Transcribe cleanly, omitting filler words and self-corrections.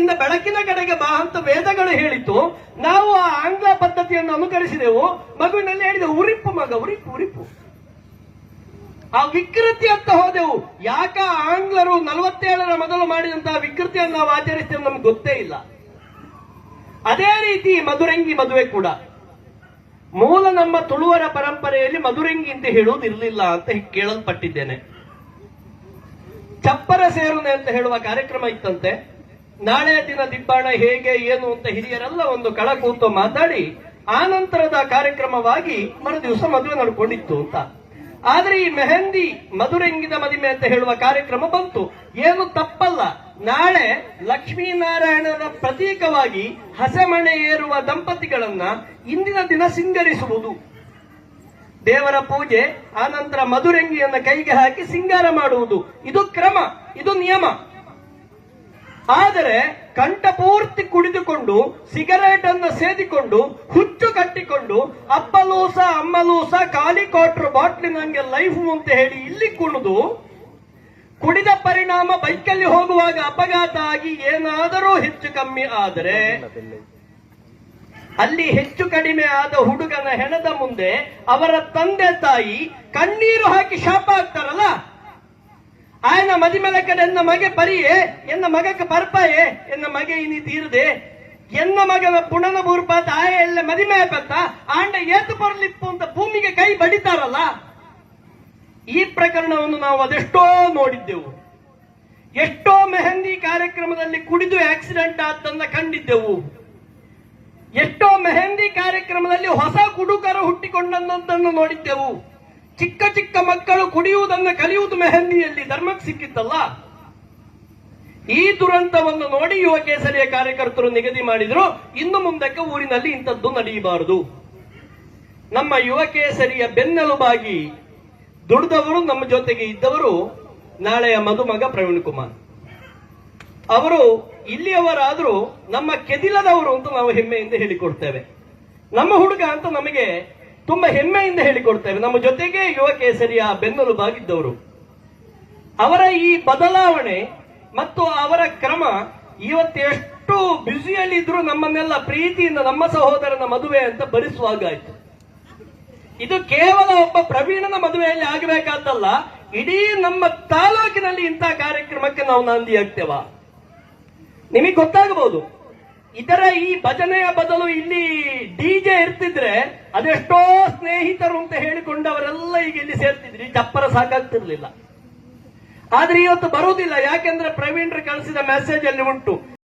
ಕತ್ತಲಿನಿಂದ ಬೆಳಕಿನ ಕಡೆಗೆ ಬಾ ಅಂತ ವೇದಗಳು ಹೇಳಿತು. ನಾವು ಆ ಆಂಗ್ಲ ಪದ್ಧತಿಯನ್ನು ಅನುಕರಿಸಿದೆವು. ಮಗುವಿನಲ್ಲಿ ಹೇಳಿದೆ ಉರಿಪು ಮಗ, ಉರಿಪು ಉರಿಪು. ಆ ವಿಕೃತಿ ಅಂತ ಹೋದೆವು. ಯಾಕ ಆಂಗ್ಲರು 47ರ ಮೊದಲು ಮಾಡಿದಂತಹ ವಿಕೃತಿಯನ್ನು ನಾವು ಆಚರಿಸ್ತೇವೆ ನಮ್ಗೆ ಗೊತ್ತೇ ಇಲ್ಲ. ಅದೇ ರೀತಿ ಮಧುರಂಗಿ ಮದುವೆ ಕೂಡ ಮೂಲ ನಮ್ಮ ತುಳುವರ ಪರಂಪರೆಯಲ್ಲಿ ಮಧುರಂಗಿ ಅಂತ ಹೇಳುವುದಿರಲಿಲ್ಲ ಅಂತ ಕೇಳಲ್ಪಟ್ಟಿದ್ದೇನೆ. ಚಪ್ಪರ ಸೇರುನೆ ಅಂತ ಹೇಳುವ ಕಾರ್ಯಕ್ರಮ ಇತ್ತಂತೆ. ನಾಳೆಯ ದಿನ ದಿಬ್ಬಾಣ ಹೇಗೆ ಏನು ಅಂತ ಹಿರಿಯರೆಲ್ಲ ಒಂದು ಕಳ ಕೂತು ಮಾತಾಡಿ ಆ ನಂತರದ ಕಾರ್ಯಕ್ರಮವಾಗಿ ಮರು ದಿವಸ ಮದುವೆ ನಡ್ಕೊಂಡಿತ್ತು ಅಂತ. ಆದ್ರೆ ಈ ಮೆಹಂದಿ ಮಧುರಂಗಿದ ಮದುವೆ ಅಂತ ಹೇಳುವ ಕಾರ್ಯಕ್ರಮ ಬಂತು. ಏನು ತಪ್ಪಲ್ಲ. ನಾಳೆ ಲಕ್ಷ್ಮೀನಾರಾಯಣನ ಪ್ರತೀಕವಾಗಿ ಹಸೆಮಣೆ ಏರುವ ದಂಪತಿಗಳನ್ನ ಇಂದಿನ ದಿನ ಸಿಂಗರಿಸುವುದು, ದೇವರ ಪೂಜೆ, ಆನಂತರ ಮಧುರಂಗಿಯನ್ನ ಕೈಗೆ ಹಾಕಿ ಸಿಂಗಾರ ಮಾಡುವುದು. ಇದು ಕ್ರಮ, ಇದು ನಿಯಮ. ಆದರೆ ಕಂಠಪೂರ್ತಿ ಕುಡಿದುಕೊಂಡು ಸಿಗರೇಟ್ ಅನ್ನು ಸೇದಿಕೊಂಡು ಹುಚ್ಚು ಕಟ್ಟಿಕೊಂಡು ಅಪ್ಪಲೂಸ ಅಮ್ಮಲೂಸ ಖಾಲಿ ಕ್ವಾರ್ಟರ್ ಬಾಟ್ಲಿನಂಗೆ ಲೈಫ್ ಅಂತ ಹೇಳಿ ಇಲ್ಲಿ ಕುಣಿದು ಕುಡಿದ ಪರಿಣಾಮ ಬೈಕಲ್ಲಿ ಹೋಗುವಾಗ ಅಪಘಾತ ಆಗಿ ಏನಾದರೂ ಹೆಚ್ಚು ಕಮ್ಮಿ ಆದರೆ ಅಲ್ಲಿ ಹೆಚ್ಚು ಕಡಿಮೆ ಆದ ಹುಡುಗನ ಹೆಣದ ಮುಂದೆ ಅವರ ತಂದೆ ತಾಯಿ ಕಣ್ಣೀರು ಹಾಕಿ ಶಾಪ ಆಗ್ತಾರಲ್ಲ, ಆಯನ ಮದಿಮೆಲ ಕಡೆ ಎನ್ನ ಮಗೆ ಪರಿಯೇ, ಎನ್ನ ಮಗಕ್ಕೆ ಪರ್ಪಾಯೇ, ಎನ್ನ ಮಗೆ ಇನಿ ತೀರದೆ, ಎನ್ನ ಮಗನ ಪುಣನ ಬೂರ್ಪಾತ ಆಯ ಎಲ್ಲ ಮದಿಮೆ ಪತ್ತ ಆಂಡ ಏತು ಬರಲಿಪ್ಪು ಅಂತ ಭೂಮಿಗೆ ಕೈ ಬಡಿತಾರಲ್ಲ. ಈ ಪ್ರಕರಣವನ್ನು ನಾವು ಅದೆಷ್ಟೋ ನೋಡಿದ್ದೆವು. ಎಷ್ಟೋ ಮೆಹಂದಿ ಕಾರ್ಯಕ್ರಮದಲ್ಲಿ ಕುಡಿದು ಆಕ್ಸಿಡೆಂಟ್ ಆದ್ದನ್ನ ಕಂಡಿದ್ದೆವು. ಎಷ್ಟೋ ಮೆಹಂದಿ ಕಾರ್ಯಕ್ರಮದಲ್ಲಿ ಹೊಸ ಕುಡುಕರು ಹುಟ್ಟಿಕೊಂಡಂತನ್ನು ನೋಡಿದ್ದೆವು. ಚಿಕ್ಕ ಚಿಕ್ಕ ಮಕ್ಕಳು ಕುಡಿಯುವುದನ್ನು ಕಲಿಯುವುದು ಮೆಹಂದಿಯಲ್ಲಿ ಧರ್ಮಕ್ಕೆ ಸಿಕ್ಕಿತ್ತಲ್ಲ. ಈ ದುರಂತವನ್ನು ನೋಡಿ ಯುವ ಕೇಸರಿಯ ಕಾರ್ಯಕರ್ತರು ನಿಗದಿ ಮಾಡಿದ್ರು, ಇನ್ನು ಮುಂದಕ್ಕೆ ಊರಿನಲ್ಲಿ ಇಂಥದ್ದು ನಡೆಯಬಾರದು. ನಮ್ಮ ಯುವ ಕೇಸರಿಯ ಬೆನ್ನೆಲುಬಾಗಿ ದುಡಿದವರು, ನಮ್ಮ ಜೊತೆಗೆ ಇದ್ದವರು ನಾಳೆಯ ಮದುಮಗ ಪ್ರವೀಣ್ ಕುಮಾರ್ ಅವರು ಇಲ್ಲಿಯವರಾದರೂ ನಮ್ಮ ಕೆದಿಲದವರು ಅಂತ ನಾವು ಹೆಮ್ಮೆಯಿಂದ ಹೇಳಿಕೊಡ್ತೇವೆ. ನಮ್ಮ ಹುಡುಗ ಅಂತ ನಮಗೆ ತುಂಬಾ ಹೆಮ್ಮೆಯಿಂದ ಹೇಳಿಕೊಡ್ತೇವೆ. ನಮ್ಮ ಜೊತೆಗೆ ಯುವ ಕೇಸರಿಯ ಬೆನ್ನೆಲುಬಾಗಿದ್ದವರು. ಅವರ ಈ ಬದಲಾವಣೆ ಮತ್ತು ಅವರ ಕ್ರಮ ಇವತ್ತು ಎಷ್ಟು ಬ್ಯುಸಿಯಲ್ಲಿ ಇದ್ರು ನಮ್ಮನ್ನೆಲ್ಲ ಪ್ರೀತಿಯಿಂದ ನಮ್ಮ ಸಹೋದರನ ಮದುವೆ ಅಂತ ಭರಿಸುವಾಗಾಯ್ತು. ಇದು ಕೇವಲ ಒಬ್ಬ ಪ್ರವೀಣನ ಮದುವೆಯಲ್ಲಿ ಆಗಬೇಕಾದ್ದಲ್ಲ, ಇಡೀ ನಮ್ಮ ತಾಲೂಕಿನಲ್ಲಿ ಇಂತಹ ಕಾರ್ಯಕ್ರಮಕ್ಕೆ ನಾವು ನಾಂದಿ ಆಗ್ತೇವ. ನಿಮಗೆ ಗೊತ್ತಾಗಬಹುದು, ಇದರ ಈ ಭಜನೆಯ ಬದಲು ಇಲ್ಲಿ ಡಿಜೆ ಇರ್ತಿದ್ರೆ ಅದೆಷ್ಟೋ ಸ್ನೇಹಿತರು ಅಂತ ಹೇಳಿಕೊಂಡವರೆಲ್ಲ ಈಗ ಇಲ್ಲಿ ಸೇರ್ತಿದ್ರಿ, ಚಪ್ಪರ ಸಾಕಾಗ್ತಿರ್ಲಿಲ್ಲ. ಆದ್ರೆ ಇವತ್ತು ಬರುವುದಿಲ್ಲ. ಯಾಕೆಂದ್ರೆ ಪ್ರವೀಣರು ಕಳಿಸಿದ ಮೆಸೇಜ್ ಅಲ್ಲಿ ಉಂಟು,